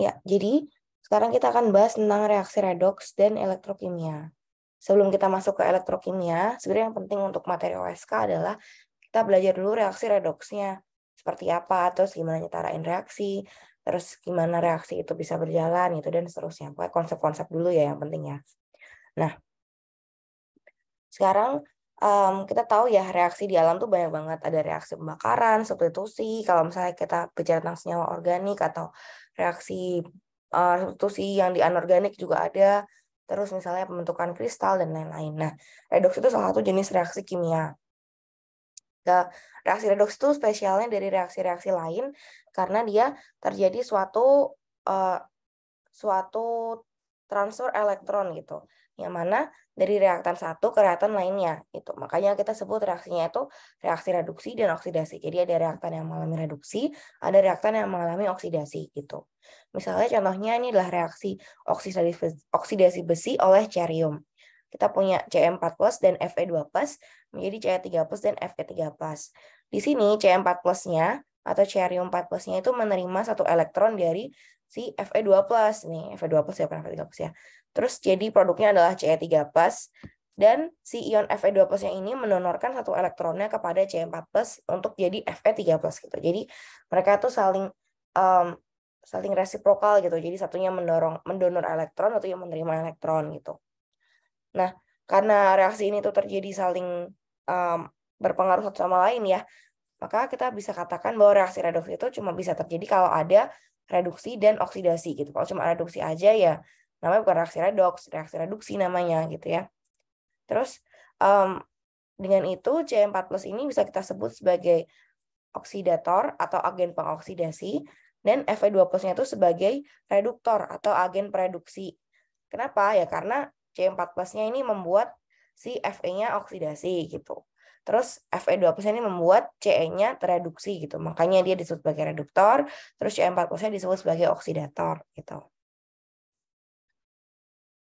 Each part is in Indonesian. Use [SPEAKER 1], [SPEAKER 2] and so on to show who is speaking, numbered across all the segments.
[SPEAKER 1] Ya, jadi sekarang kita akan bahas tentang reaksi redoks dan elektrokimia. Sebelum kita masuk ke elektrokimia, sebenarnya yang penting untuk materi OSK adalah kita belajar dulu reaksi redoksnya. Seperti apa, terus gimana nyetarain reaksi, terus gimana reaksi itu bisa berjalan, gitu, dan seterusnya. Pokoknya konsep-konsep dulu ya yang penting ya. Nah, sekarang kita tahu ya reaksi di alam tuh banyak banget. Ada reaksi pembakaran, substitusi. Kalau misalnya kita bicara tentang senyawa organik atau reaksi substitusi yang di anorganik juga ada. Terus misalnya pembentukan kristal dan lain-lain. Nah, redoks itu salah satu jenis reaksi kimia. Nah, reaksi redoks itu spesialnya dari reaksi-reaksi lain karena dia terjadi uh, suatu transfer elektron gitu. Yang mana dari reaktan satu ke reaktan lainnya itu. Makanya kita sebut reaksinya itu reaksi reduksi dan oksidasi. Jadi ada reaktan yang mengalami reduksi, ada reaktan yang mengalami oksidasi gitu. Misalnya contohnya ini adalah reaksi oksidasi besi oleh cerium. Kita punya Ce4+ dan Fe2+ menjadi Ce3+ dan Fe3+. Di sini Ce4+-nya atau cerium 4+-nya itu menerima satu elektron dari si Fe2+ nih, Fe2+ ya, bukan Fe3+ ya. Terus jadi produknya adalah Ce3+, dan si ion Fe2+ yang ini mendonorkan satu elektronnya kepada Ce4+ untuk jadi Fe3+ gitu. Jadi mereka tuh saling resiprokal gitu. Jadi satunya mendonor elektron, satunya menerima elektron gitu. Nah, karena reaksi ini tuh terjadi saling berpengaruh satu sama lain ya, maka kita bisa katakan bahwa reaksi redoks itu cuma bisa terjadi kalau ada reduksi dan oksidasi gitu. Kalau cuma reduksi aja ya namanya bukan reaksi redoks, reaksi reduksi namanya gitu ya. Terus dengan itu Ce4+ ini bisa kita sebut sebagai oksidator atau agen pengoksidasi, dan Fe2+-nya itu sebagai reduktor atau agen pereduksi. Kenapa? Ya karena Ce4+-nya ini membuat si Fe-nya oksidasi gitu. Terus Fe2+ ini membuat Ce-nya tereduksi gitu. Makanya dia disebut sebagai reduktor, terus Ce4+-nya disebut sebagai oksidator gitu.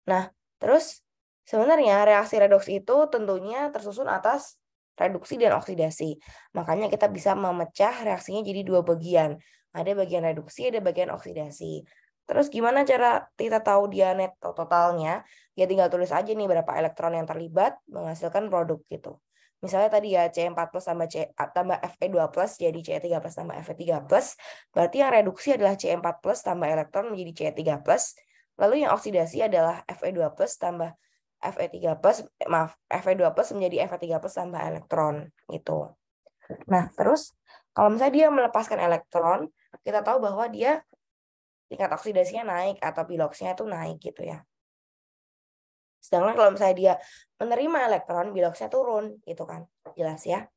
[SPEAKER 1] Nah, terus sebenarnya reaksi redoks itu tentunya tersusun atas reduksi dan oksidasi. Makanya kita bisa memecah reaksinya jadi dua bagian. Ada bagian reduksi, ada bagian oksidasi. Terus gimana cara kita tahu dia net totalnya? Ya tinggal tulis aja nih berapa elektron yang terlibat menghasilkan produk gitu. Misalnya tadi ya Ce4+ tambah Fe2+ jadi Ce3+ tambah Fe3+. Berarti yang reduksi adalah Ce4+ tambah elektron menjadi Ce3+. Lalu yang oksidasi adalah Fe2+ tambah Fe2+ menjadi Fe3+ tambah elektron gitu. Nah, terus kalau misalnya dia melepaskan elektron, kita tahu bahwa dia tingkat oksidasinya naik atau biloxnya itu naik gitu ya. Sedangkan kalau misalnya dia menerima elektron, biloxnya turun gitu kan. Jelas ya.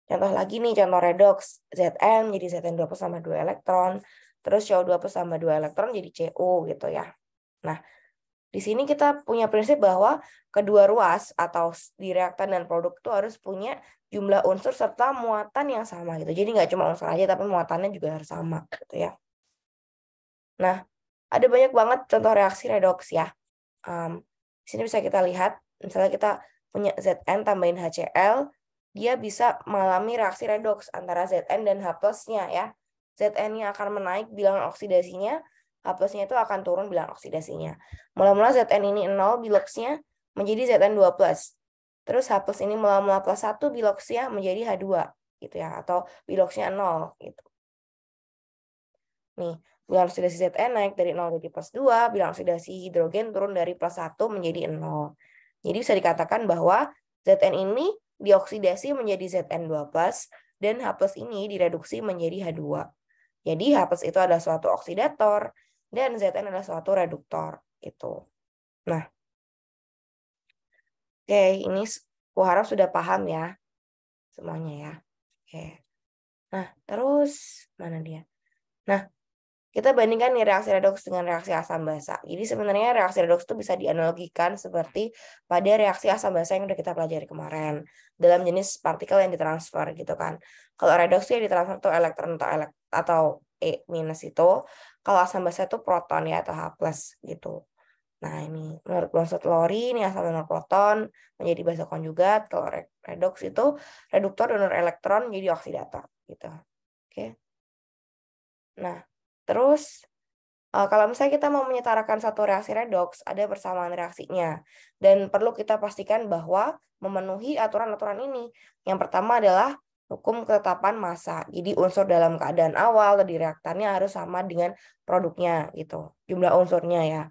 [SPEAKER 1] Contoh lagi nih, contoh redoks. Zn menjadi Zn2+ tambah 2 elektron. Terus CO2+ tambah 2 elektron jadi Co gitu ya. Nah, di sini kita punya prinsip bahwa kedua ruas atau di reaktan dan produk itu harus punya jumlah unsur serta muatan yang sama gitu. Jadi nggak cuma unsur aja tapi muatannya juga harus sama gitu ya. Nah, ada banyak banget contoh reaksi redoks ya. Di sini bisa kita lihat, misalnya kita punya Zn tambahin HCl, dia bisa mengalami reaksi redoks antara Zn dan H+-nya ya. Zn-nya akan menaik bilangan oksidasinya, H+-nya itu akan turun bilangan oksidasinya. Mula-mula Zn ini 0 biloxnya menjadi Zn2+. Terus H+ ini mula-mula +1 biloxnya menjadi H2 gitu ya, atau biloxnya 0 gitu. Nih, bilangan oksidasi Zn naik dari 0 jadi +2, bilangan oksidasi hidrogen turun dari +1 menjadi 0. Jadi bisa dikatakan bahwa Zn ini dioksidasi menjadi Zn2+, dan H+ ini direduksi menjadi H2. Jadi H+ itu adalah suatu oksidator, dan Zn adalah suatu reduktor. Gitu. Nah, oke, ini aku harap sudah paham ya semuanya ya. Oke. Nah, terus mana dia? Nah, kita bandingkan nih reaksi redoks dengan reaksi asam basa. Jadi sebenarnya reaksi redoks itu bisa dianalogikan seperti pada reaksi asam basa yang udah kita pelajari kemarin dalam jenis partikel yang ditransfer gitu kan. Kalau redoks itu ditransfer tuh elektron atau E- itu. Kalau asam basa itu proton ya atau H+ gitu. Nah, ini menurut Bronsted Lowry ini asam donor proton menjadi basa konjugat. Kalau redoks itu reduktor donor elektron menjadi oksidator gitu. Oke. Nah, terus Kalau misalnya kita mau menyetarakan satu reaksi redoks, ada persamaan reaksinya. Dan perlu kita pastikan bahwa memenuhi aturan-aturan ini. Yang pertama adalah hukum ketetapan massa. Jadi unsur dalam keadaan awal di reaktannya harus sama dengan produknya gitu. Jumlah unsurnya ya.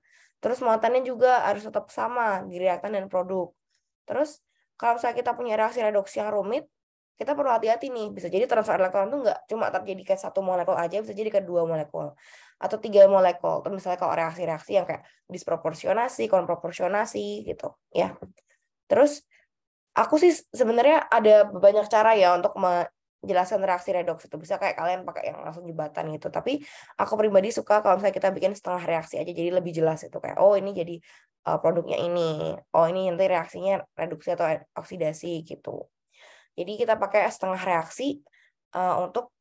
[SPEAKER 1] Terus muatannya juga harus tetap sama di reaktan dan produk. Terus kalau misalnya kita punya reaksi redoks yang rumit, kita perlu hati-hati nih. Bisa jadi transfer elektron itu nggak cuma terjadi ke satu molekul aja, bisa jadi ke dua molekul atau 3 molekul. Terus misalnya kalau reaksi-reaksi yang kayak disproporsionasi, konproporsionasi gitu ya. Terus aku sih sebenarnya ada banyak cara ya untuk menjelaskan reaksi redoks itu. Bisa kayak kalian pakai yang langsung jembatan gitu. Tapi aku pribadi suka kalau misalnya kita bikin setengah reaksi aja jadi lebih jelas itu kayak oh ini jadi produknya ini. Oh ini nanti reaksinya reduksi atau oksidasi gitu. Jadi kita pakai setengah reaksi untuk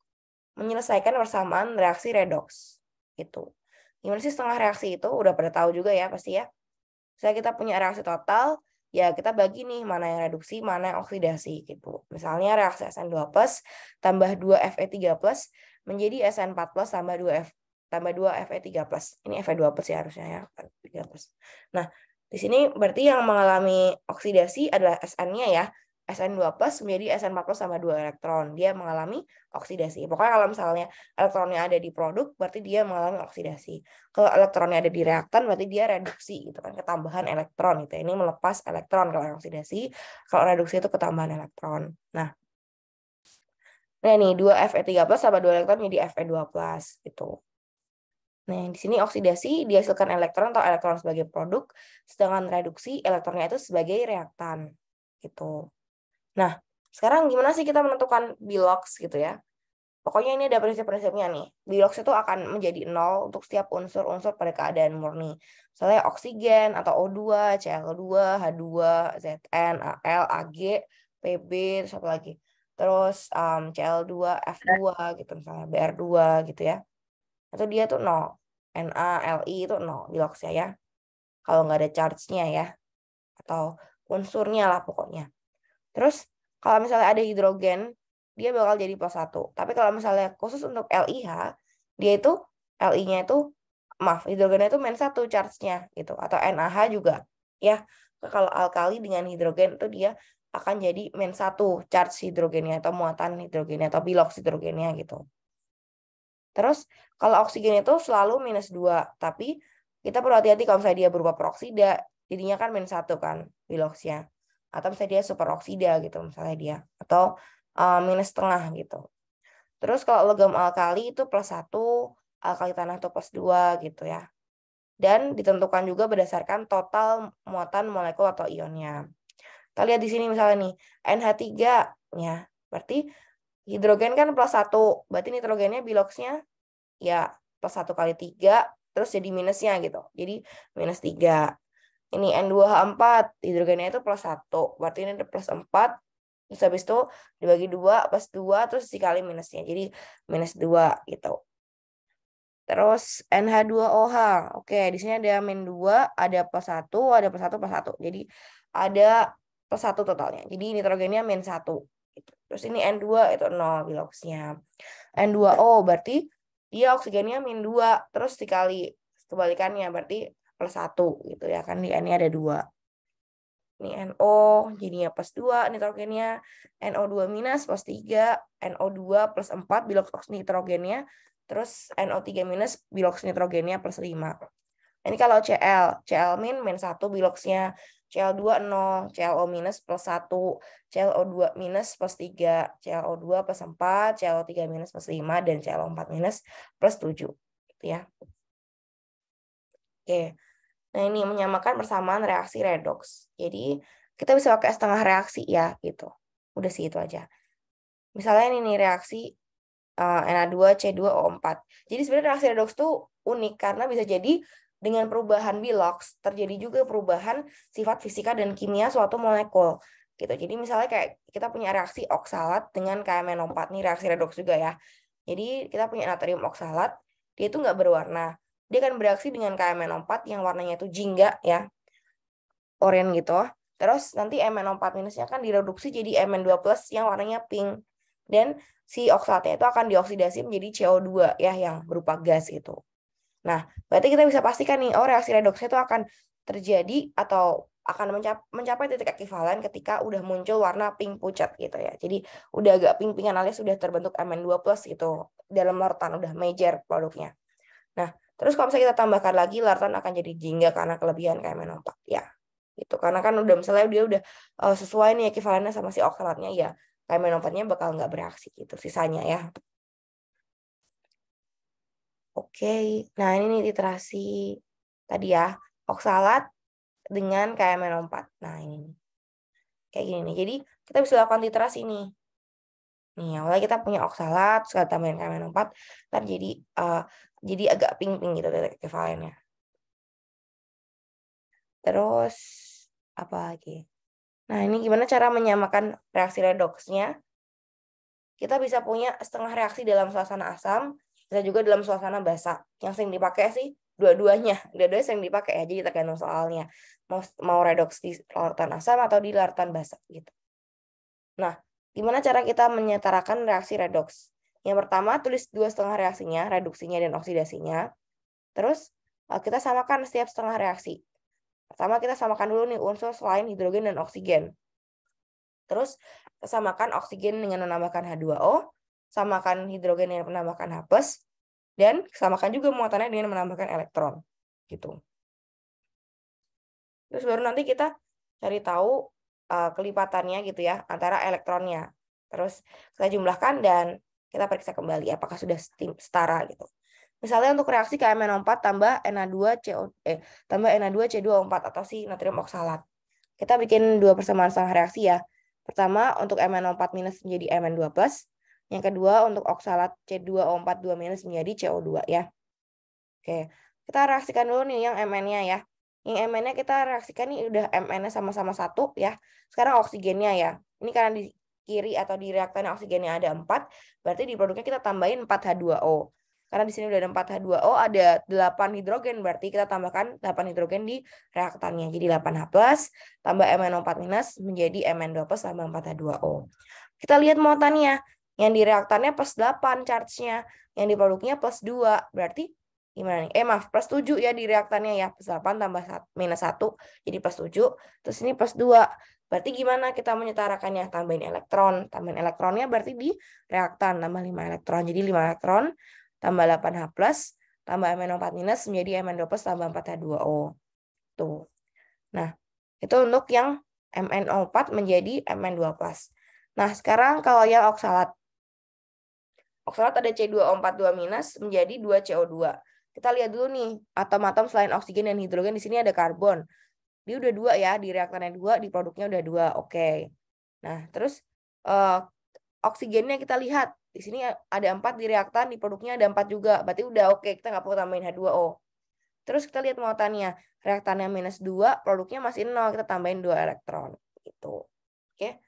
[SPEAKER 1] menyelesaikan persamaan reaksi redoks gitu. Gimana sih setengah reaksi itu? Udah pada tahu juga ya pasti ya. Misalnya kita punya reaksi total, ya kita bagi nih mana yang reduksi, mana yang oksidasi gitu. Misalnya reaksi SN2+ tambah 2Fe3+ menjadi SN4+ tambah 2F tambah 2Fe3+. Ini Fe2+ ya harusnya ya, 3+. Nah, di sini berarti yang mengalami oksidasi adalah SN-nya ya. SN2+ menjadi SN4+ sama 2 elektron. Dia mengalami oksidasi. Pokoknya kalau misalnya elektronnya ada di produk, berarti dia mengalami oksidasi. Kalau elektronnya ada di reaktan, berarti dia reduksi, gitu kan, ketambahan elektron. Gitu. Ini melepas elektron kalau oksidasi. Kalau reduksi itu ketambahan elektron. Nah nih 2Fe3+ sama 2 elektron menjadi Fe2+. Gitu. Nah, di sini oksidasi dihasilkan elektron atau elektron sebagai produk, sedangkan reduksi elektronnya itu sebagai reaktan. Gitu. Nah, sekarang gimana sih kita menentukan Bilox gitu ya? Pokoknya ini ada prinsip-prinsipnya nih. Bilox itu akan menjadi 0 untuk setiap unsur-unsur pada keadaan murni. Misalnya oksigen atau O2, Cl2, H2, Zn, Al, Ag, Pb, terus satu lagi. Terus Cl2, F2 gitu misalnya, Br2 gitu ya. Itu dia tuh 0. Na, Li itu 0 Biloxnya ya. Kalau nggak ada charge-nya ya. Atau unsurnya lah pokoknya. Terus kalau misalnya ada hidrogen, dia bakal jadi +1. Tapi kalau misalnya khusus untuk LiH, dia itu Li-nya itu hidrogennya itu -1 charge-nya gitu atau NaH juga. Ya. Kalau alkali dengan hidrogen itu dia akan jadi -1 charge hidrogennya atau muatan hidrogennya atau bilox hidrogennya gitu. Terus kalau oksigen itu selalu -2, tapi kita perlu hati-hati kalau misalnya dia berupa peroksida, jadinya kan -1 kan biloxnya. Atau misalnya dia superoksida gitu misalnya dia atau -setengah gitu. Terus kalau logam alkali itu +1, alkali tanah itu +2 gitu ya. Dan ditentukan juga berdasarkan total muatan molekul atau ionnya. Kita lihat di sini misalnya nih, NH3 ya. Berarti hidrogen kan +1, berarti nitrogennya biloxnya ya +1 kali 3 terus jadi minusnya gitu. Jadi -3. Ini N2H4 hidrogennya itu +1. Berarti ini ada +4. Terus habis itu dibagi 2 +2 terus dikali minusnya. Jadi -2 gitu. Terus NH2OH. Oke, di sini ada -2, ada +1, ada +1, +1. Jadi ada +1 totalnya. Jadi nitrogennya -1. Gitu. Terus ini N2 itu 0 biloxnya. N2O berarti dia oksigennya -2 terus dikali kebalikannya berarti +1 gitu ya kan di N-nya ada 2. Ini NO jadinya +2 nitrogennya, NO2- +3, NO2 +4 bilox nitrogennya, terus NO3- bilox nitrogennya +5. Ini kalau Cl, Cl- -1 biloxnya, Cl2 0, ClO- +1, ClO2- +3, ClO2 +4, ClO3- +5, dan ClO4- +7. Gitu ya. Oke. Nah, ini menyamakan persamaan reaksi redoks. Jadi, kita bisa pakai setengah reaksi ya, gitu. Udah sih itu aja. Misalnya ini nih reaksi Na2C2O4. Jadi sebenarnya reaksi redoks tuh unik karena bisa jadi dengan perubahan bilox terjadi juga perubahan sifat fisika dan kimia suatu molekul. Gitu. Jadi misalnya kayak kita punya reaksi oksalat dengan KMNO4 nih reaksi redoks juga ya. Jadi kita punya natrium oksalat, dia itu nggak berwarna. Dia akan bereaksi dengan KMNO4 yang warnanya itu jingga ya, oranye gitu. Terus nanti MnO4- nya akan direduksi jadi Mn2+ yang warnanya pink. Dan si oksalatnya itu akan dioksidasi menjadi CO2 ya yang berupa gas itu. Nah, berarti kita bisa pastikan nih, oh reaksi redoksnya itu akan terjadi atau akan mencapai titik ekivalen ketika udah muncul warna pink pucat gitu ya. Jadi udah agak pink-pinkan alias sudah terbentuk Mn2+ gitu dalam larutan, udah major produknya. Nah, terus kalau misalnya kita tambahkan lagi, larutan akan jadi jingga karena kelebihan KMNO4 ya. Itu karena kan udah misalnya dia udah sesuai nih ekivalennya sama si oksalatnya ya. KMNO4-nya bakal nggak bereaksi gitu sisanya ya. Oke, nah ini nih literasi tadi ya, oksalat dengan KMNO4. Nah ini nih. Kayak gini nih. Jadi kita bisa lakukan literasi nih. Nih, awalnya kita punya oksalat, sekali tambahin KMNO4, ntar jadi agak pink-pink gitu titik ekivalennya. Terus apa lagi? Nah, ini gimana cara menyamakan reaksi redoksnya? Kita bisa punya setengah reaksi dalam suasana asam, bisa juga dalam suasana basa. Yang sering dipakai sih dua-duanya sering dipakai ya. Jadi tergantung soalnya mau redoks di larutan asam atau di larutan basa gitu. Nah, gimana cara kita menyetarakan reaksi redoks? Yang pertama, tulis dua setengah reaksinya, reduksinya dan oksidasinya. Terus kita samakan setiap setengah reaksi. Pertama kita samakan dulu nih unsur selain hidrogen dan oksigen. Terus samakan oksigen dengan menambahkan H2O, samakan hidrogen dengan menambahkan H+, dan samakan juga muatannya dengan menambahkan elektron. Gitu. Terus baru nanti kita cari tahu kelipatannya gitu ya antara elektronnya. Terus kita jumlahkan dan kita periksa kembali apakah sudah setara gitu. Misalnya untuk reaksi KMNO4 tambah tambah Na2CO4 atau si natrium oksalat. Kita bikin dua persamaan setengah reaksi ya. Pertama untuk MnO4- menjadi Mn2+. Yang kedua untuk oksalat C2O42- menjadi CO2 ya. Oke, kita reaksikan dulu nih yang Mn-nya ya. Yang Mn-nya kita reaksikan nih udah Mn-nya sama-sama 1 ya. Sekarang oksigennya ya. Ini karena di kiri atau di reaktan oksigennya ada 4, berarti di produknya kita tambahin 4H2O. Karena di sini udah ada 4H2O, ada 8 hidrogen, berarti kita tambahkan 8 hidrogen di reaktannya. Jadi 8H+, tambah MnO4- menjadi Mn2+ tambah 4H2O. Kita lihat muatannya. Yang di reaktannya +8 charge-nya. Yang di produknya +2. Berarti gimana nih? Maaf, +7 ya di reaktannya ya. +8 tambah -1, jadi +7. Terus ini +2. Berarti gimana kita menyetarakannya? Tambahin elektron. Tambahin elektronnya berarti di reaktan. Tambah 5 elektron. Jadi 5 elektron tambah 8H+, tambah MnO4- menjadi Mn2+ tambah 4H2O. Tuh. Nah, itu untuk yang MnO4 menjadi Mn2+. Nah, sekarang kalau yang oksalat. Oksalat ada C2O42- menjadi 2CO2. Kita lihat dulu nih, atom-atom selain oksigen dan hidrogen di sini ada karbon. Dia udah 2 ya, di reaktannya 2, di produknya udah 2. Oke. Nah, terus oksigennya kita lihat. Di sini ada 4 di reaktan, di produknya ada 4 juga. Berarti udah oke, kita nggak perlu tambahin H2O. Terus kita lihat muatannya. Reaktannya -2, produknya masih 0, kita tambahin 2 elektron. Gitu. Oke.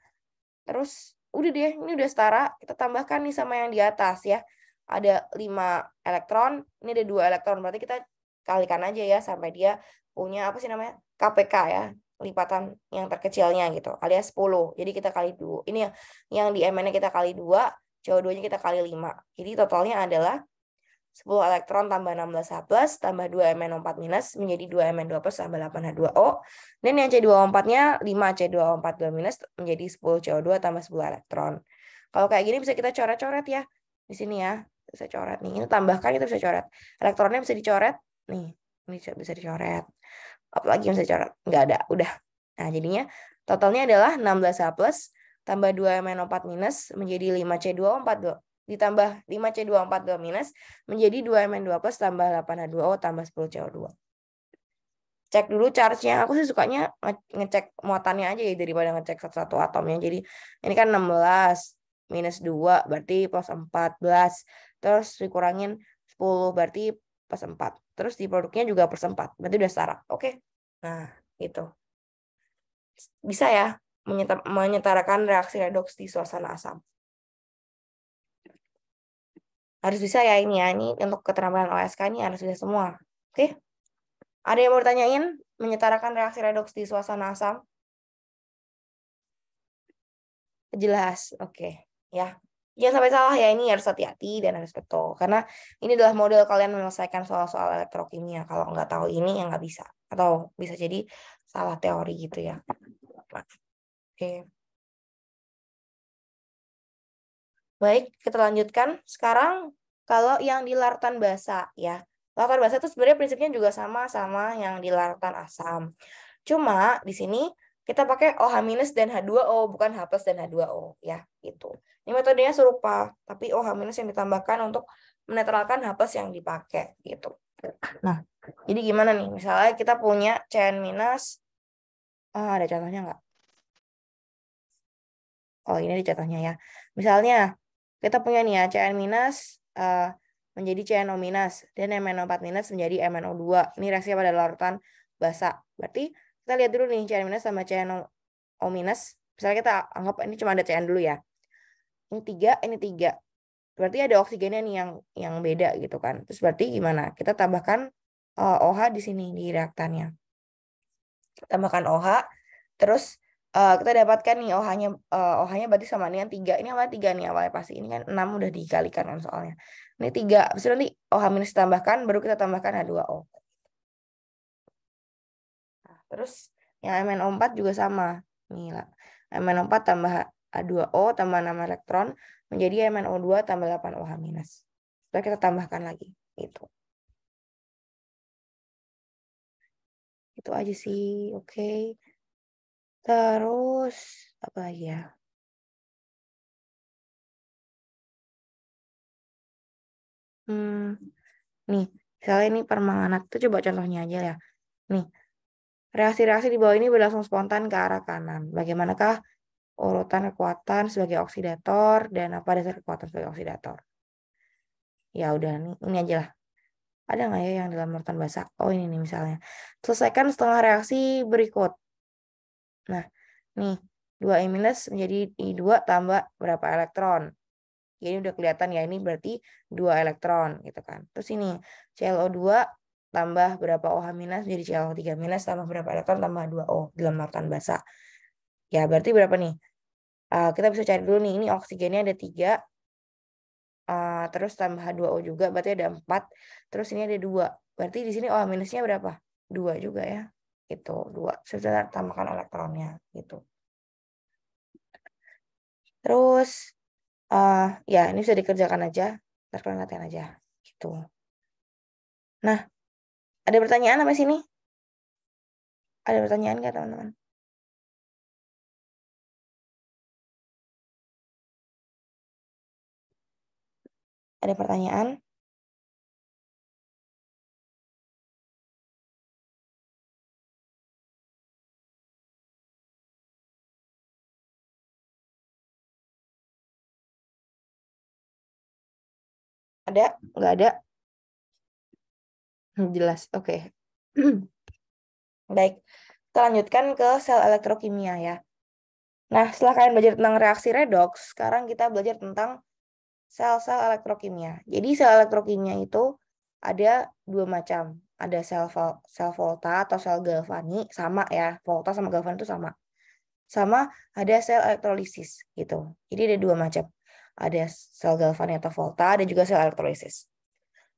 [SPEAKER 1] Terus udah deh, ini udah setara. Kita tambahkan nih sama yang di atas ya. Ada 5 elektron, ini ada 2 elektron. Berarti kita kalikan aja ya sampai dia punya apa sih namanya? KPK ya, lipatan yang terkecilnya gitu, alias 10. Jadi kita kali 2. Ini yang di Mn-nya kita kali 2, CO2-nya kita kali 5. Jadi totalnya adalah 10 elektron tambah 16H+, tambah 2 MnO4- menjadi 2 Mn2+ tambah 8H2O. Dan yang C2O4-nya 5 C2O42- menjadi 10 CO2 tambah 10 elektron. Kalau kayak gini bisa kita coret-coret ya. Di sini ya, bisa coret nih. Ini tambahkan, kita bisa coret. Elektronnya bisa dicoret. Nih, ini bisa dicoret. Apalagi yang bisa dicoret? Nggak ada, udah. Nah, jadinya totalnya adalah 16H+, tambah 2 MnO4- menjadi 5 C2O42 ditambah 5 C2O42- menjadi 2 Mn2+ tambah 8H2O tambah 10 CO2. Cek dulu charge-nya. Aku sih sukanya ngecek muatannya aja ya daripada ngecek satu-satu atomnya. Jadi ini kan 16 -2 berarti +14. Terus dikurangin 10 berarti +4. Terus di produknya juga +4. Berarti udah setara. Oke. Nah, gitu. Bisa ya menyetarakan reaksi redoks di suasana asam. Harus bisa ya ini ya. Ini untuk keterampilan OSK ini harus bisa semua. Oke. Ada yang mau ditanyain menyetarakan reaksi redoks di suasana asam? Jelas. Oke. Ya. Jangan sampai salah ya, ini harus hati-hati dan harus betul. Karena ini adalah model kalian menyelesaikan soal-soal elektrokimia. Kalau nggak tahu ini ya nggak bisa. Atau bisa jadi salah teori gitu ya. Nah, oke. Baik, kita lanjutkan. Sekarang kalau yang di larutan basa ya. Larutan basa itu sebenarnya prinsipnya juga sama yang di larutan asam. Cuma di sini kita pakai OH- dan H2O, bukan H plus dan H2O ya, gitu. Ini metodenya serupa, tapi OH- yang ditambahkan untuk menetralkan H plus yang dipakai gitu. Nah, jadi gimana nih? Misalnya kita punya CN-, ada contohnya nggak? Oh, ini ada contohnya ya. Misalnya, kita punya nih ya, CN- eh, menjadi CNO- dan MnO4- menjadi MnO2. Ini reaksinya pada larutan basa. Berarti kita lihat dulu nih CN- sama CNO-. Misalnya kita anggap ini cuma ada CN dulu ya. Ini 3, ini 3. Berarti ada oksigennya nih yang beda gitu kan. Terus berarti gimana? Kita tambahkan OH di sini di reaktannya. Tambahkan OH, terus kita dapatkan nih OH-nya berarti sama dengan 3. Ini awalnya 3 nih awalnya pasti. Ini kan 6 udah dikalikan kan soalnya. Ini 3. Habis itu nanti OH- ditambahkan, baru kita tambahkan H2O. Nah, terus yang MnO4 juga sama. Nih lah. MnO4 tambah H2O tambah 6 elektron menjadi MnO2 tambah 8 OH-. Terus kita tambahkan lagi. Itu. Itu aja sih. Oke. Terus apa lagi ya? Nih, misalnya ini permanganat itu coba contohnya aja ya. Nih, reaksi-reaksi di bawah ini berlangsung spontan ke arah kanan. Bagaimanakah urutan kekuatan sebagai oksidator dan apa dasar kekuatan sebagai oksidator? Ya udah, ini aja lah. Ada nggak ya yang dalam urutan basa? Oh ini nih misalnya. Selesaikan setengah reaksi berikut. Nah, nih 2I- menjadi I2 tambah berapa elektron? Jadi udah kelihatan ya ini berarti 2 elektron gitu kan. Terus ini ClO2 tambah berapa OH- jadi ClO3- tambah berapa elektron tambah 2O dalam larutan basa. Ya berarti berapa nih? Kita bisa cari dulu nih, ini oksigennya ada 3, terus tambah H2O juga berarti ada 4, terus ini ada 2. Berarti di sini OH- berapa? 2 juga ya. Itu 2. Sebentar tambahkan elektronnya gitu. Terus ya ini bisa dikerjakan aja, ntar kalian latihan aja gitu. Nah, ada pertanyaan apa sini? Ada pertanyaan nggak teman-teman? Ada pertanyaan? Ada? Nggak ada? Jelas, oke. Baik, kita lanjutkan ke sel elektrokimia ya. Nah, setelah kalian belajar tentang reaksi redox, sekarang kita belajar tentang sel-sel elektrokimia. Jadi sel elektrokimia itu ada 2 macam. Ada sel Volta atau sel Galvani, sama ya. Volta sama Galvani itu sama. Sama ada sel elektrolisis gitu. Jadi ada 2 macam. Ada sel Galvani atau Volta, ada juga sel elektrolisis.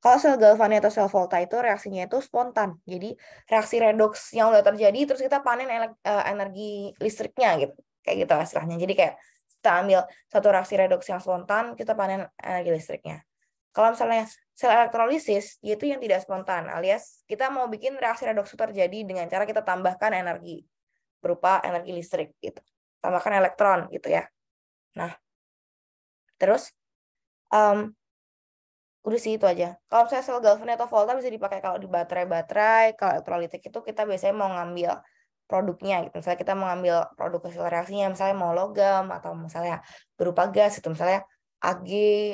[SPEAKER 1] Kalau sel Galvani atau sel Volta itu reaksinya itu spontan. Jadi reaksi redox yang udah terjadi terus kita panen energi listriknya gitu. Kayak gitu istilahnya. Jadi kayak kita ambil satu reaksi redox yang spontan, kita panen energi listriknya. Kalau misalnya sel elektrolisis, yaitu yang tidak spontan, alias kita mau bikin reaksi redox itu terjadi dengan cara kita tambahkan energi berupa energi listrik gitu. Tambahkan elektron gitu ya. Nah, terus udah sih itu aja. Kalau misalnya sel galvani atau volta bisa dipakai kalau di baterai-baterai. Kalau elektrolitik itu kita biasanya mau ngambil produknya gitu. Misalnya kita mau ngambil produk hasil reaksinya, misalnya mau logam atau misalnya berupa gas itu, misalnya Ag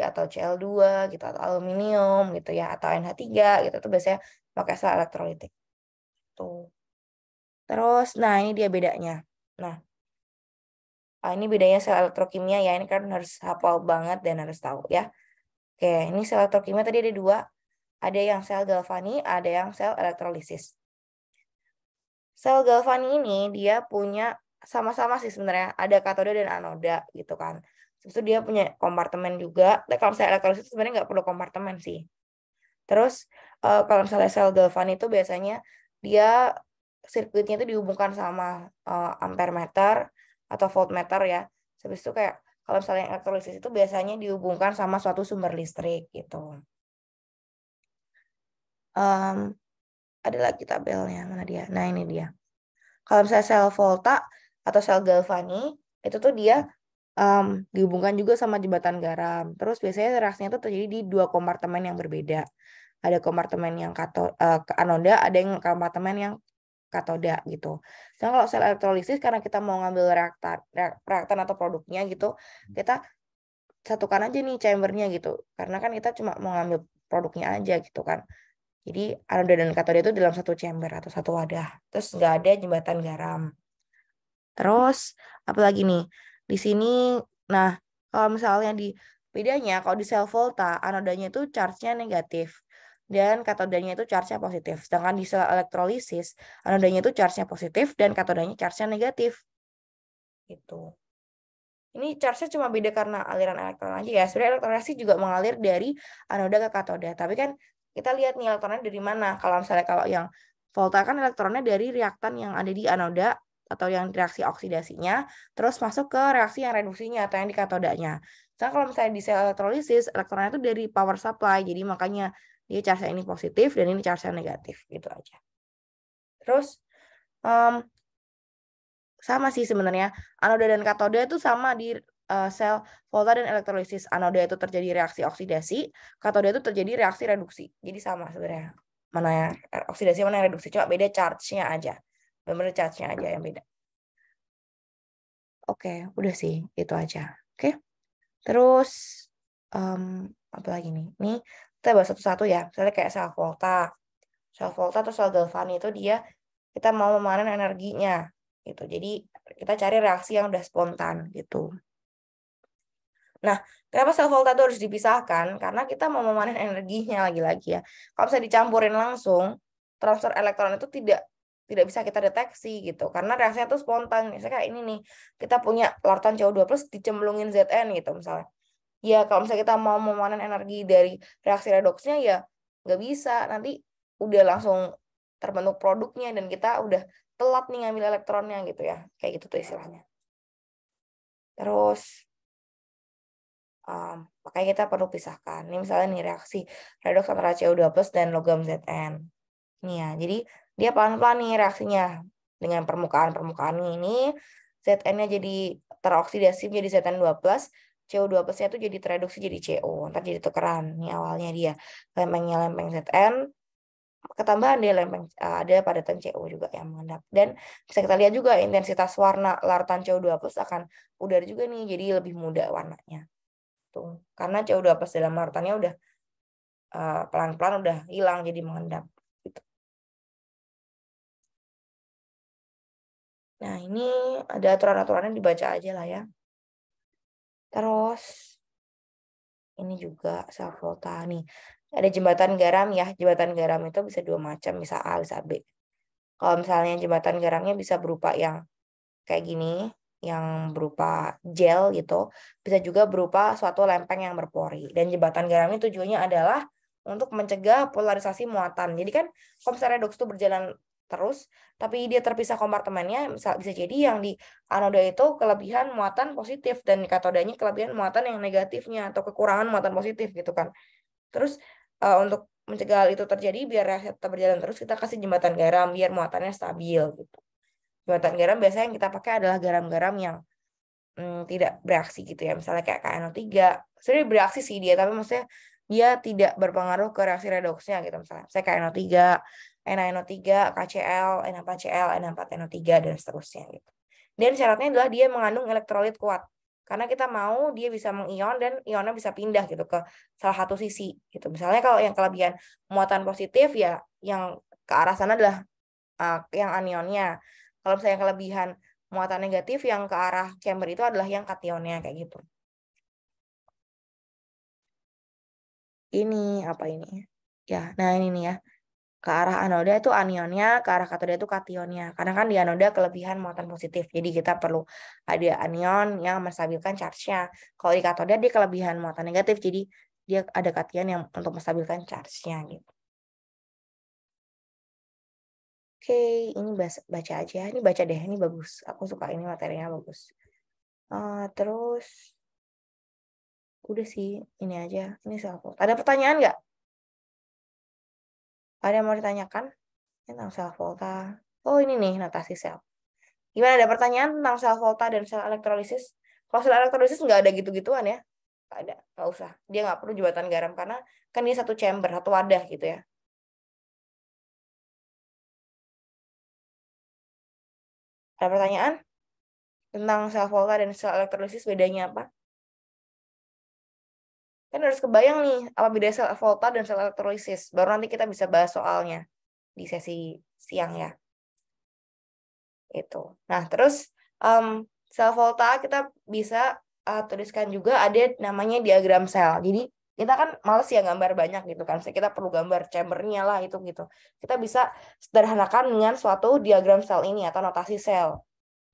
[SPEAKER 1] atau Cl2 gitu atau aluminium gitu ya atau NH3 gitu itu biasanya pakai sel elektrolitik. Tuh. Terus nah ini dia bedanya. Nah, ini bedanya sel elektrokimia ya. Ini kan harus hafal banget dan harus tahu ya. Oke, ini sel elektrokimia tadi ada 2. Ada yang sel galvani, ada yang sel elektrolisis. Sel galvani ini dia punya sama-sama sih sebenarnya ada katoda dan anoda gitu kan. Terus dia punya kompartemen juga. Tapi kalau misalnya elektrolisis sebenarnya nggak perlu kompartemen sih. Terus kalau misalnya sel galvan itu biasanya dia sirkuitnya itu dihubungkan sama ampermeter atau voltmeter ya. Habis itu kayak kalau misalnya elektrolisis itu biasanya dihubungkan sama suatu sumber listrik gitu. Ada lagi tabelnya, mana dia? Nah ini dia. Kalau misalnya sel volta atau sel galvani itu tuh dia dihubungkan juga sama jembatan garam. Terus biasanya reaksinya itu terjadi di dua kompartemen yang berbeda. Ada kompartemen yang anoda, ada yang kompartemen yang katoda gitu. Sedangkan kalau sel elektrolisis karena kita mau ngambil reaktan atau produknya gitu, kita satukan aja nih chambernya gitu. Karena kan kita cuma mau ngambil produknya aja gitu kan. Jadi anoda dan katoda itu dalam satu chamber atau satu wadah. Terus nggak ada jembatan garam. Terus apalagi nih? Di sini, nah kalau misalnya di bedanya, kalau di sel volta, anodanya itu charge-nya negatif. Dan katodanya itu charge-nya positif. Sedangkan di sel elektrolisis, anodanya itu charge-nya positif dan katodanya charge-nya negatif. Gitu. Ini charge-nya cuma beda karena aliran elektron aja ya. Sebenarnya elektronasi juga mengalir dari anoda ke katoda. Tapi kan kita lihat nih elektronnya dari mana. Kalau misalnya kalau yang volta kan elektronnya dari reaktan yang ada di anoda atau yang reaksi oksidasinya, terus masuk ke reaksi yang reduksinya atau yang di katodanya. Nah, kalau misalnya di sel elektrolisis, elektronnya itu dari power supply. Jadi makanya dia charge-nya ini positif dan ini charge-nya negatif. Gitu aja. Terus, sama sih sebenarnya. Anoda dan katoda itu sama di sel volta dan elektrolisis. Anoda itu terjadi reaksi oksidasi, katoda itu terjadi reaksi reduksi. Jadi sama sebenarnya. Mana yang oksidasi, mana yang reduksi. Cuma beda charge-nya aja. Benar-benar charge-nya aja yang beda. Oke, udah sih. Itu aja. Oke. Terus, apa lagi nih? Nih, kita bahas satu-satu ya. Misalnya kayak sel volta. Sel volta atau sel galvani itu dia, kita mau memanen energinya. Gitu. Jadi, kita cari reaksi yang udah spontan gitu. Nah, kenapa sel volta itu harus dipisahkan? Karena kita mau memanen energinya lagi-lagi ya. Kalau bisa dicampurin langsung, transfer elektron itu tidak bisa kita deteksi gitu. Karena reaksinya itu spontan. Misalnya kayak ini nih, kita punya larutan CO2 plus dicemplungin Zn gitu misalnya. Ya, kalau misalnya kita mau memanen energi dari reaksi redoksnya ya nggak bisa. Nanti udah langsung terbentuk produknya dan kita udah telat nih ngambil elektronnya gitu ya. Kayak gitu tuh istilahnya. Terus makanya kita perlu pisahkan. Ini misalnya nih reaksi redoks antara CO2 plus dan logam Zn. Nih ya, jadi dia pelan-pelan nih reaksinya dengan permukaan-permukaan ini. Zn-nya jadi teroksidasi menjadi Zn2 plus, CO2 plusnya itu jadi tereduksi jadi CO. Ntar jadi tukeran. Ini awalnya dia lempengnya lempeng Zn, ketambahan dia lempeng ada padatan CO juga yang mengendap. Dan bisa kita lihat juga intensitas warna larutan CO2 plus akan pudar juga nih, jadi lebih muda warnanya. Tuh. Karena CO2 plus dalam larutannya udah pelan-pelan udah hilang jadi mengendap gitu. Nah, ini ada aturan-aturannya dibaca aja lah ya. Terus ini juga sel volta nih. Ada jembatan garam ya. Jembatan garam itu bisa dua macam, bisa A, bisa B. Kalau misalnya jembatan garamnya bisa berupa yang kayak gini, yang berupa gel gitu, bisa juga berupa suatu lempeng yang berpori. Dan jembatan garam ini tujuannya adalah untuk mencegah polarisasi muatan. Jadi kan kalau misalnya redoks itu berjalan terus, tapi dia terpisah kompartemennya, bisa jadi yang di anoda itu kelebihan muatan positif dan di katodanya kelebihan muatan yang negatifnya atau kekurangan muatan positif gitu kan. Terus untuk mencegah hal itu terjadi biar reaksi tetap berjalan terus, kita kasih jembatan garam biar muatannya stabil gitu. Jembatan garam biasanya yang kita pakai adalah garam-garam yang tidak bereaksi gitu ya. Misalnya kayak KNO3. Sebenarnya bereaksi sih dia, tapi maksudnya dia tidak berpengaruh ke reaksi redoksnya gitu misalnya. Saya KNO3, NaNO3, KCl, N4Cl, N4NO3 dan seterusnya gitu. Dan syaratnya adalah dia mengandung elektrolit kuat. Karena kita mau dia bisa mengion dan ionnya bisa pindah gitu ke salah satu sisi gitu. Misalnya kalau yang kelebihan muatan positif ya yang ke arah sana adalah yang anionnya. Kalau misalnya kelebihan muatan negatif yang ke arah chamber itu adalah yang kationnya kayak gitu. Ini apa ini? Ya, nah ini nih ya. Ke arah anoda itu anionnya, ke arah katoda itu kationnya. Karena kan di anoda kelebihan muatan positif. Jadi kita perlu ada anion yang menstabilkan charge-nya. Kalau di katoda dia kelebihan muatan negatif. Jadi dia ada kation yang untuk menstabilkan charge-nya gitu. Oke, ini baca aja. Ini baca deh, ini bagus. Aku suka ini materinya bagus. Terus udah sih, ini aja. Ini self volta. Ada pertanyaan nggak? Ada yang mau ditanyakan tentang self volta? Oh ini nih notasi sel. Gimana, ada pertanyaan tentang sel volta dan sel elektrolisis? Kalau sel elektrolisis nggak ada gitu-gituan ya. Nggak ada, nggak usah. Dia nggak perlu jembatan garam karena kan dia satu chamber, satu wadah gitu ya. Ada pertanyaan tentang sel volta dan sel elektrolisis bedanya apa? Kan harus kebayang nih apa beda sel volta dan sel elektrolisis. Baru nanti kita bisa bahas soalnya di sesi siang ya. Itu. Nah, terus sel volta kita bisa tuliskan juga ada namanya diagram sel. Jadi kita kan males ya gambar banyak gitu kan. Kita perlu gambar chambernya lah itu gitu. Kita bisa sederhanakan dengan suatu diagram sel ini atau notasi sel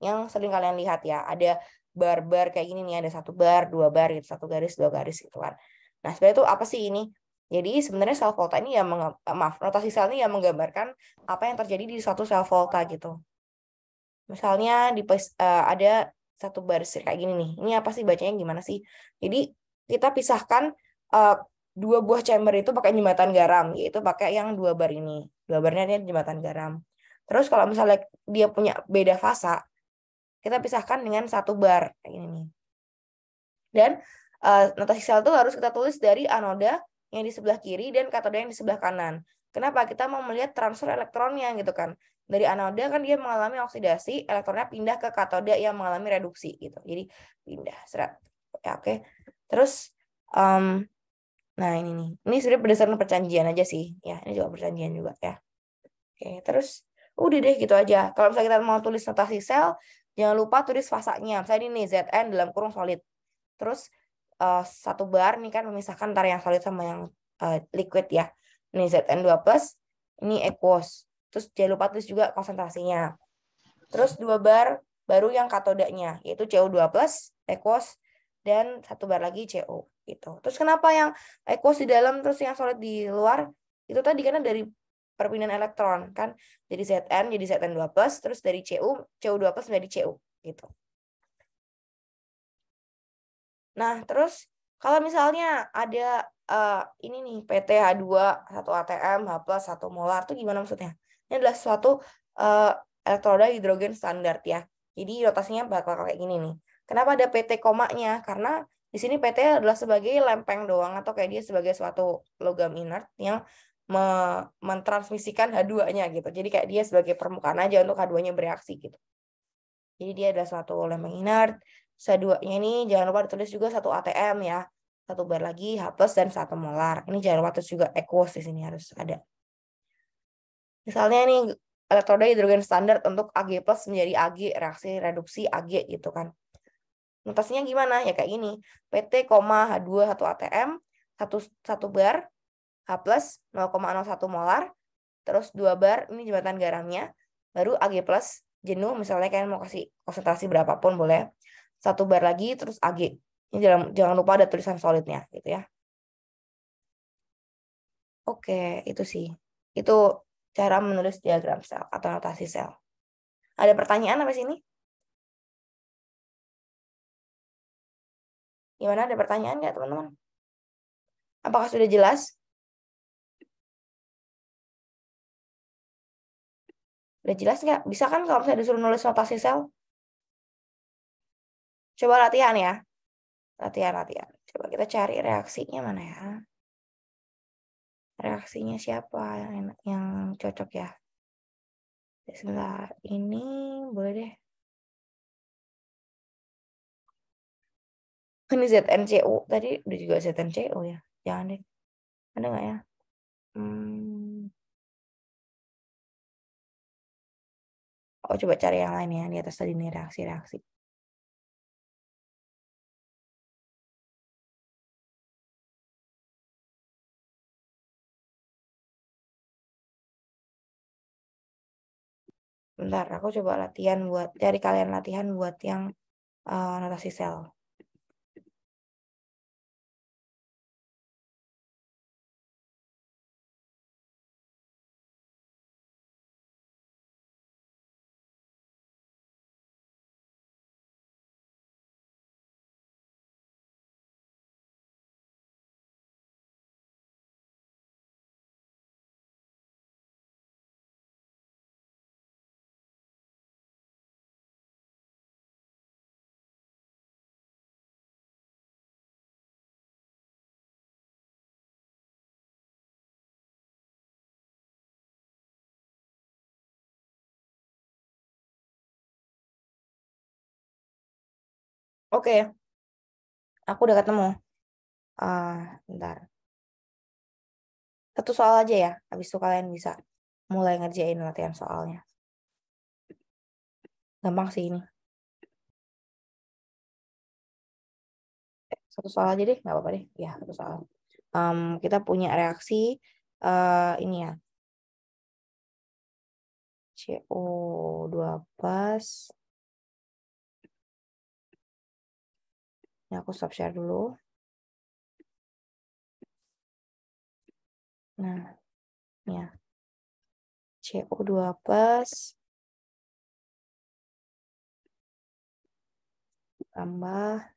[SPEAKER 1] yang sering kalian lihat ya. Ada bar-bar kayak gini nih, ada satu bar, dua bar gitu, satu garis, dua garis gitu kan. Nah, sebenarnya itu apa sih ini? Jadi sebenarnya sel volta ini ya maaf, notasi sel ini yang menggambarkan apa yang terjadi di suatu sel volta gitu. Misalnya ada satu baris kayak gini nih. Ini apa sih bacanya gimana sih? Jadi kita pisahkan eh, dua buah chamber itu pakai jembatan garam, yaitu pakai yang dua bar ini. Dua barnya ini jembatan garam. Terus kalau misalnya dia punya beda fasa, kita pisahkan dengan satu bar kayak gini nih. Dan notasi sel itu harus kita tulis dari anoda yang di sebelah kiri dan katoda yang di sebelah kanan. Kenapa? Kita mau melihat transfer elektronnya gitu kan. Dari anoda kan dia mengalami oksidasi, elektronnya pindah ke katoda yang mengalami reduksi gitu. Jadi pindah serat. Ya, oke. Terus nah ini nih. Ini sebenarnya berdasarkan perjanjian aja sih. Ya, ini juga perjanjian juga ya. Oke, terus udah deh gitu aja. Kalau misalnya kita mau tulis notasi sel, jangan lupa tulis fasanya. Misalnya ini Zn dalam kurung solid. Terus satu bar nih kan memisahkan antara yang solid sama yang liquid ya. Ini Zn2 plus, ini aqueous. Terus jangan lupa tulis juga konsentrasinya. Terus dua bar baru yang katodanya, yaitu CO2 plus, aqueous, dan satu bar lagi CO gitu. Terus kenapa yang aqueous di dalam terus yang solid di luar? Itu tadi karena dari perpindahan elektron kan. Jadi Zn jadi Zn2 plus, terus dari CO2 plus menjadi CO gitu. Nah, terus kalau misalnya ada ini nih PTH2 1 ATM H plus 1 molar itu gimana maksudnya? Ini adalah suatu uh, elektroda hidrogen standar ya. Jadi rotasinya bakal kayak gini nih. Kenapa ada PT komanya? Karena di sini PT adalah sebagai lempeng doang atau kayak dia sebagai suatu logam inert yang mentransmisikan H2-nya gitu. Jadi kayak dia sebagai permukaan aja untuk H2-nya bereaksi gitu. Jadi dia adalah suatu lempeng inert. Dua-nya ini jangan lupa ditulis juga satu ATM ya. Satu bar lagi H plus dan satu molar. Ini jangan lupa tulis juga aqueous di sini harus ada. Misalnya ini elektroda hidrogen standar untuk Ag plus menjadi Ag, reaksi reduksi Ag gitu kan. Notasinya gimana? Ya kayak gini. PT, H2 1 ATM, satu bar H plus 0,01 molar, terus 2 bar ini jembatan garamnya, baru Ag plus jenuh misalnya kalian mau kasih konsentrasi berapapun boleh. Satu bar lagi terus Ag. Ini jangan lupa ada tulisan solidnya gitu ya. Oke, itu sih. Itu cara menulis diagram sel atau notasi sel. Ada pertanyaan apa sini? Gimana, ada pertanyaan nggak teman-teman? Apakah sudah jelas? Udah jelas nggak? Bisa kan kalau misalnya disuruh nulis notasi sel? Coba latihan ya. Latihan. Coba kita cari reaksinya mana ya. Reaksinya siapa yang cocok ya? Sebelah ini boleh deh. Ini ZNCU. Tadi udah juga ZNCU ya. Jangan deh. Ada nggak ya? Oh, coba cari yang lain ya. Di atas tadi nih reaksi-reaksi. Bentar, aku coba latihan buat cari kalian latihan buat yang notasi sel. Oke, aku udah ketemu. Bentar. Satu soal aja ya, habis itu kalian bisa mulai ngerjain latihan soalnya. Gampang sih ini. Satu soal aja deh, nggak apa-apa deh. Ya, satu soal. Kita punya reaksi ini ya, CO2+. Ini aku stop share dulu. Nah, ya, CO2+ tambah,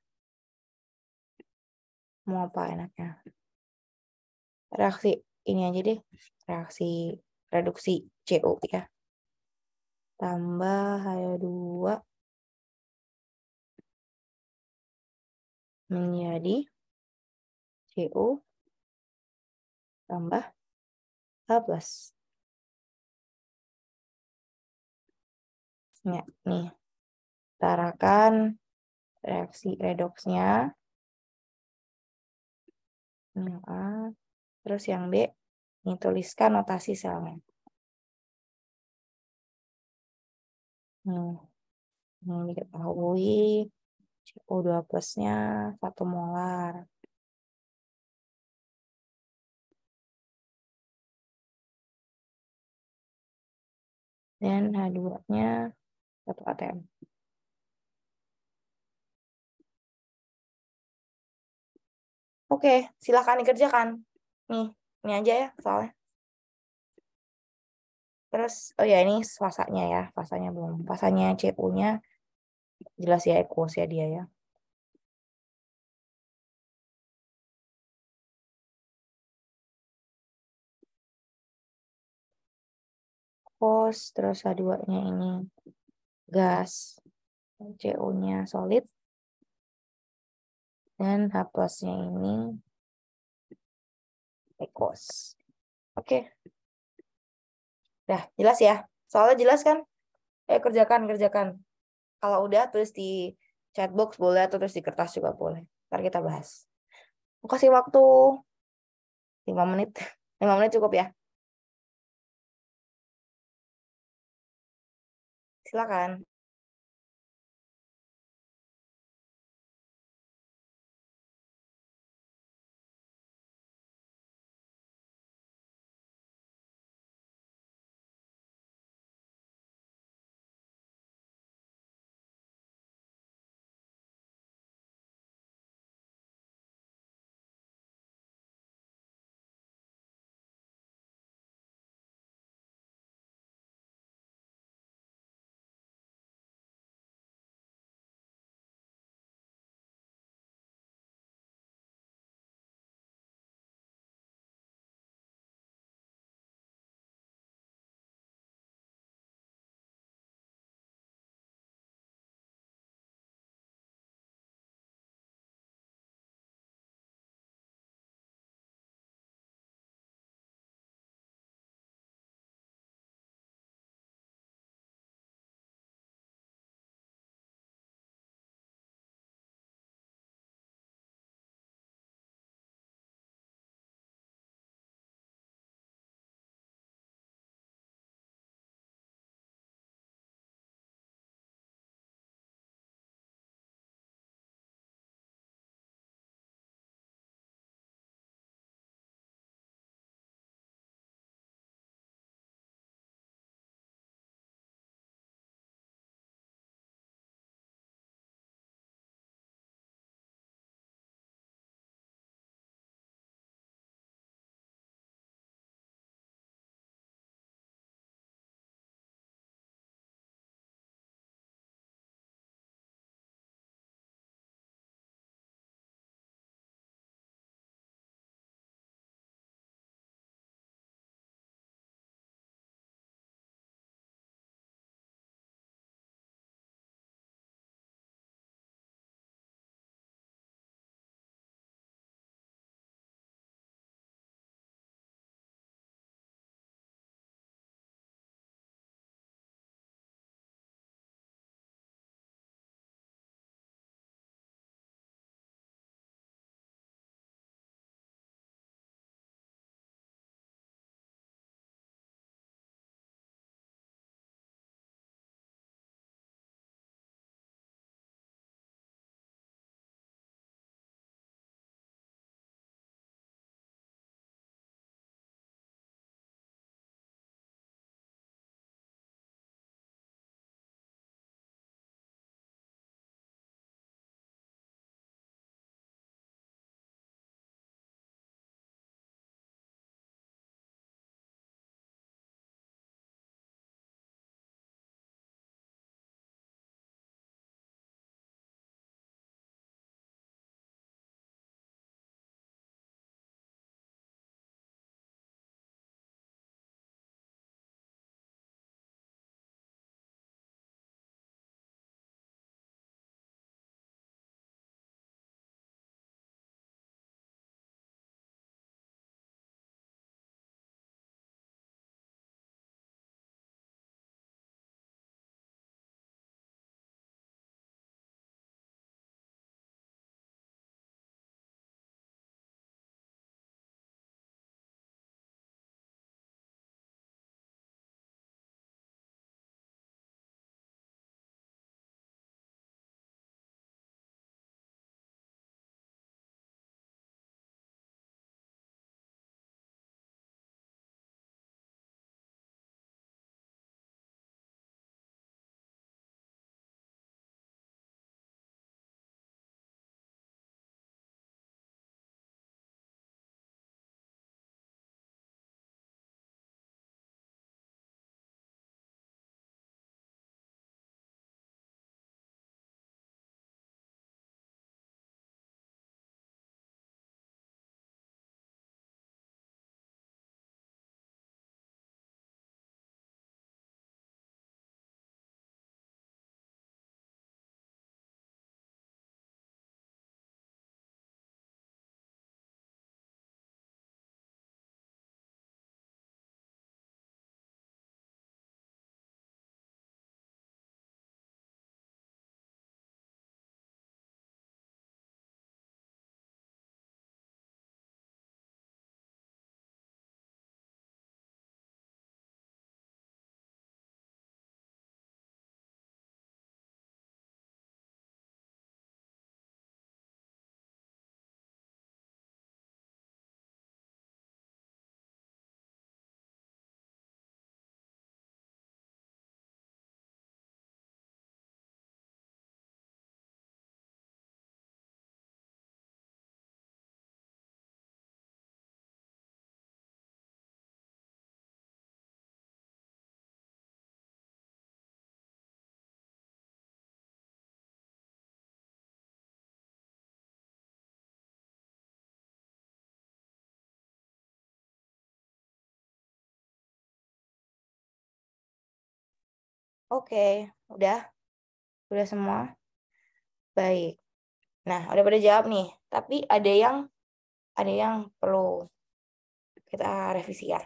[SPEAKER 1] mau apa enaknya? Reaksi ini aja deh, reaksi reduksi CO ya. Tambah H2 menjadi CO tambah H+. Ya, nih, utarakan reaksi redoksnya. Ini yang A. Terus yang B, ini tuliskan notasi selnya. Ini diketahui CO2+-nya 1 molar. Dan H2-nya 1 atm. Oke, silahkan dikerjakan. Nih, ini aja ya soalnya. Terus, oh ya ini fasanya ya. Fasanya belum. Fasanya CU-nya jelas ya equals ya dia ya. Cos, terus H2-nya ini gas. CU-nya solid. Dan H+-nya ini equals. Oke. Dah, jelas ya. Soalnya jelas kan? Kerjakan. Kalau udah tulis di chat box boleh atau tulis di kertas juga boleh. Ntar kita bahas. Aku kasih waktu 5 menit. 5 menit cukup ya. Silakan. Oke, udah semua. Baik. Nah, udah pada jawab nih. Tapi ada yang perlu kita revisi ya.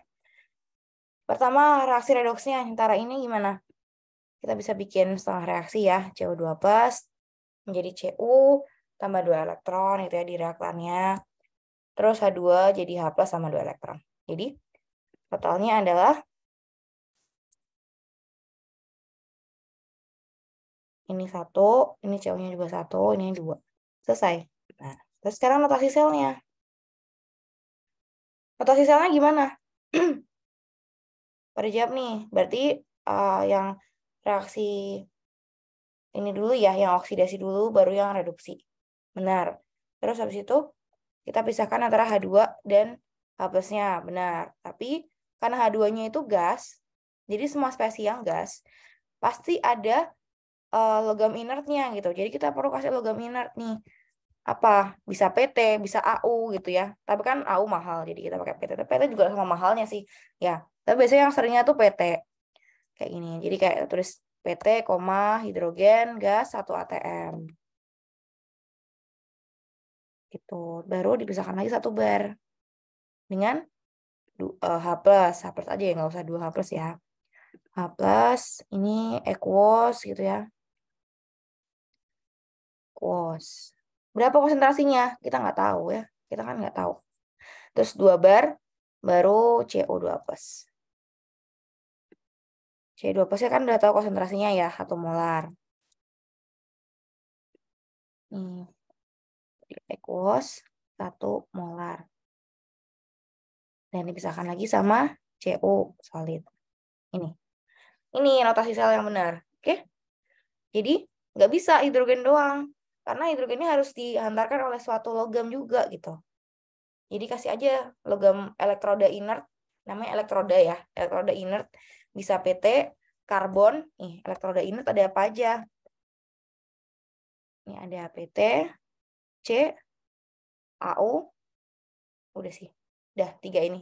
[SPEAKER 1] Pertama, reaksi redoksnya antara ini gimana? Kita bisa bikin setengah reaksi ya, CO2 plus menjadi Cu tambah 2 elektron itu ya di reaktannya. Terus H2 jadi H plus sama 2 elektron. Jadi totalnya adalah ini 1, ini CO-nya juga 1, ini 2. Selesai. Nah, terus sekarang notasi selnya. Notasi selnya gimana? Pada jawab nih. Berarti yang reaksi ini dulu ya, yang oksidasi dulu baru yang reduksi. Benar. Terus habis itu kita pisahkan antara H2 dan H plusnya. Benar. Tapi karena H2-nya itu gas, jadi semua spesies yang gas pasti ada logam inertnya gitu. Jadi kita perlu kasih logam inert nih. Apa? Bisa PT, bisa AU gitu ya. Tapi kan AU mahal, jadi kita pakai PT. Tapi PT juga sama mahalnya sih. Ya. Tapi biasanya yang seringnya tuh PT. Kayak gini. Jadi kayak tulis PT, hidrogen, gas, 1 ATM. Gitu. Baru dipisahkan lagi 1 bar. Dengan H plus. H plus aja ya, nggak usah 2 H plus ya. H plus, ini aqueous gitu ya. Aqueous. Berapa konsentrasinya? Kita nggak tahu ya. Kita kan nggak tahu. Terus 2 bar, baru CO2 plus. CO2 plus kan udah tahu konsentrasinya ya, 1 molar. Nih, aqueous 1 molar. Dan dipisahkan lagi sama CO solid. Ini. Ini notasi sel yang benar. Oke? Jadi, nggak bisa hidrogen doang. Karena hidrogen ini harus dihantarkan oleh suatu logam juga gitu. Jadi kasih aja logam elektroda inert, namanya elektroda ya. Elektroda inert bisa PT, karbon. Nih, elektroda inert ada apa aja? Ini ada PT, C, AO. Udah sih. Udah 3 ini.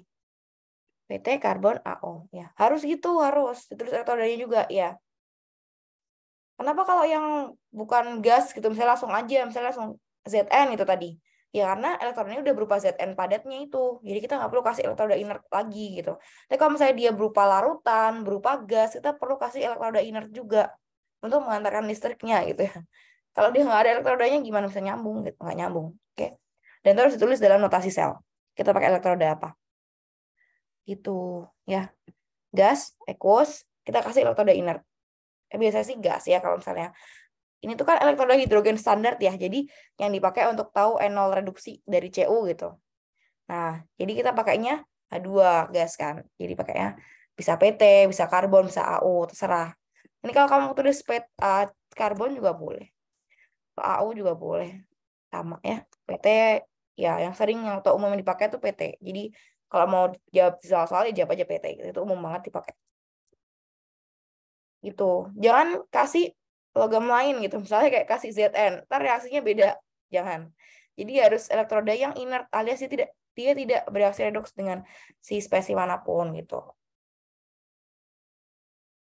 [SPEAKER 1] PT, karbon, AO. Ya, harus gitu, harus. Terus elektrodanya juga ya. Kenapa kalau yang bukan gas gitu, misalnya langsung Zn itu tadi. Ya karena elektronnya udah berupa Zn padatnya itu. Jadi kita nggak perlu kasih elektroda inert lagi gitu. Tapi kalau misalnya dia berupa larutan, berupa gas, kita perlu kasih elektroda inert juga untuk mengantarkan listriknya gitu ya. Kalau dia nggak ada elektrodanya gimana bisa nyambung gitu? Nggak nyambung. Oke. Dan terus ditulis dalam notasi sel. Kita pakai elektroda apa? Gitu ya. Gas, aqueous, kita kasih elektroda inert. Biasanya sih gas ya kalau misalnya ini tuh kan elektroda hidrogen standar ya. Jadi yang dipakai untuk tahu enol reduksi dari Cu gitu. Nah, jadi kita pakainya H2 gas kan. Jadi pakainya bisa PT, bisa karbon, bisa AU, terserah. Ini kalau kamu tulis karbon juga boleh. AU juga boleh. Sama ya. PT ya yang sering yang atau umum yang dipakai tuh PT. Jadi kalau mau jawab soal-soal ya jawab aja PT. Itu umum banget dipakai. Gitu. Jangan kasih logam lain gitu. Misalnya kayak kasih Zn, ntar reaksinya beda. Jangan. Jadi harus elektroda yang inert alias dia tidak bereaksi redoks dengan si spesies manapun gitu.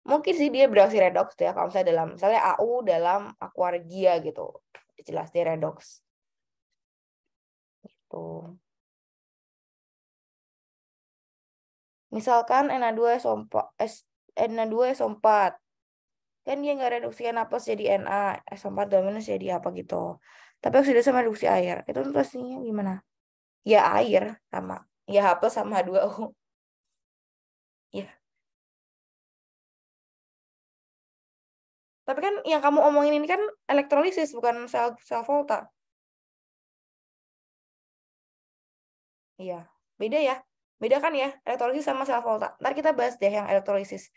[SPEAKER 1] Mungkin sih dia bereaksi redoks ya kalau misalnya AU dalam aquaregia gitu. Jelas dia redoks. Gitu. Misalkan Na2SO4 kan dia nggak reduksi Na plus jadi Na, SO4 minus jadi apa gitu. Tapi oksidasi sama reduksi air. Itu pastinya gimana? Ya air sama. Ya H plus sama H2O. Ya. Tapi kan yang kamu omongin ini kan elektrolisis bukan sel volta. Iya. Beda ya. Beda kan ya elektrolisis sama sel volta. Ntar kita bahas deh yang elektrolisis.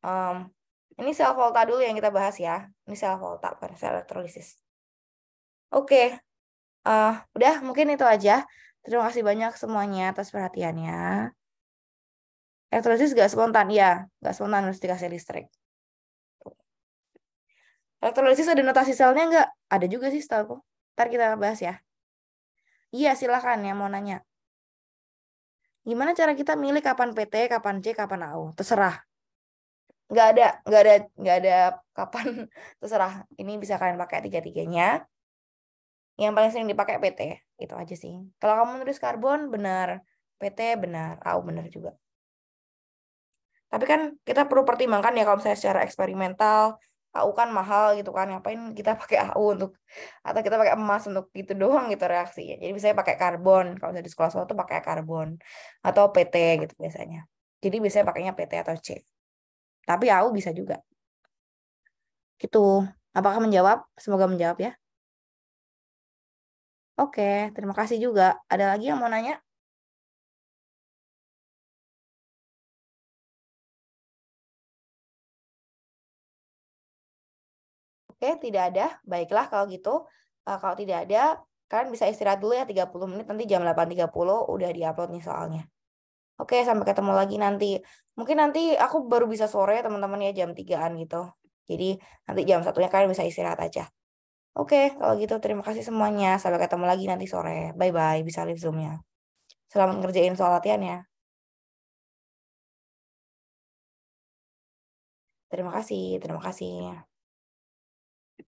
[SPEAKER 1] Em, ini sel volta dulu yang kita bahas ya. Ini sel volta bukan sel elektrolisis. Oke. Udah mungkin itu aja. Terima kasih banyak semuanya atas perhatiannya. Elektrolisis gak spontan, ya. Gak spontan harus dikasih listrik. Elektrolisis ada notasi selnya nggak? Ada juga sih setahu. Ntar kita bahas ya. Iya, silakan ya mau nanya. Gimana cara kita milih kapan PT, kapan C, kapan AU? Terserah. nggak ada kapan. Terserah. Ini bisa kalian pakai tiga-tiganya. Yang paling sering dipakai PT, itu aja sih. Kalau kamu nulis karbon benar, PT benar, AU benar juga. Tapi kan kita perlu pertimbangkan ya kalau misalnya secara eksperimental, AU kan mahal gitu kan, ngapain kita pakai AU untuk, atau kita pakai emas untuk gitu doang gitu reaksinya. Jadi biasanya pakai karbon, kalau misalnya di sekolah swasta tuh pakai karbon atau PT gitu biasanya. Jadi biasanya pakainya PT atau C. Tapi AU bisa juga. Gitu. Apakah menjawab? Semoga menjawab ya. Oke, terima kasih juga. Ada lagi yang mau nanya? Oke, tidak ada. Baiklah kalau gitu. Kalau tidak ada, kalian bisa istirahat dulu ya 30 menit. Nanti jam 8.30 udah diupload nih soalnya. Oke, sampai ketemu lagi nanti. Mungkin nanti aku baru bisa sore teman-teman ya jam 3-an gitu. Jadi nanti jam satunya kalian bisa istirahat aja. Oke, kalau gitu terima kasih semuanya. Sampai ketemu lagi nanti sore. Bye-bye. Bisa live Zoom-nya. Selamat ngerjain soal latihan ya. Terima kasih. Terima kasih.